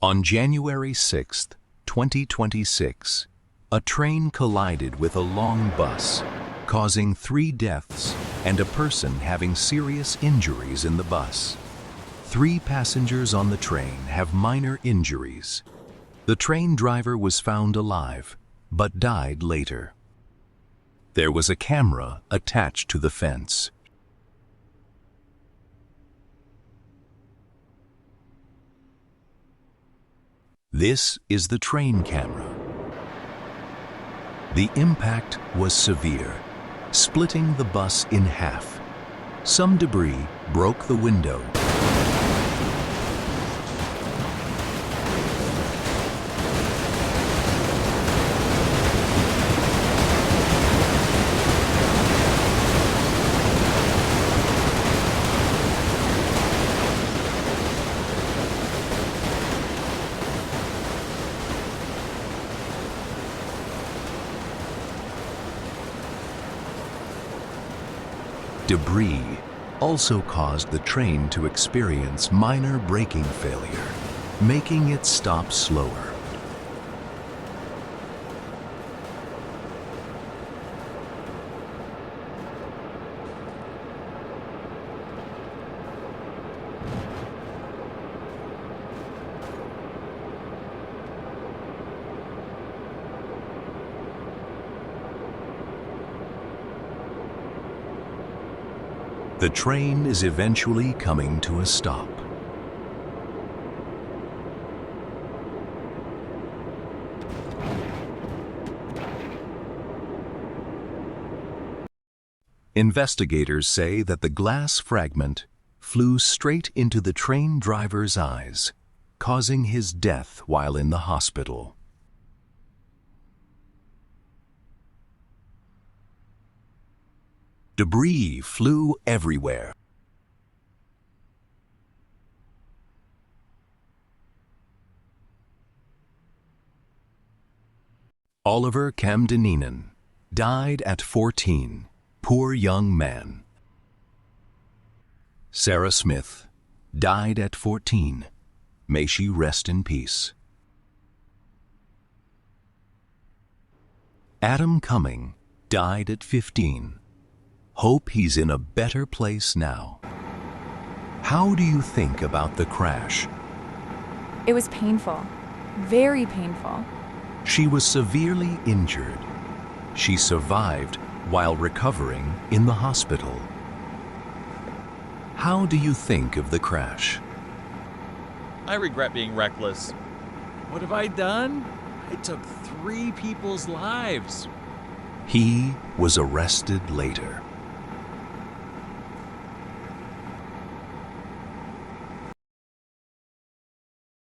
On January 6, 2026, a train collided with a long bus, causing 3 deaths and a person having serious injuries in the bus. 3 passengers on the train have minor injuries. The train driver was found alive, but died later. There was a camera attached to the fence. This is the train camera. The impact was severe, splitting the bus in half. Some debris broke the window. Debris also caused the train to experience minor braking failure, making it stop slower. The train is eventually coming to a stop. Investigators say that the glass fragment flew straight into the train driver's eyes, causing his death while in the hospital. Debris flew everywhere. Oliver Kamdeninen died at 14. Poor young man. Sarah Smith died at 14. May she rest in peace. Adam Cumming died at 15. Hope he's in a better place now. How do you think about the crash? It was painful, very painful. She was severely injured. She survived while recovering in the hospital. How do you think of the crash? I regret being reckless. What have I done? I took 3 people's lives. He was arrested later.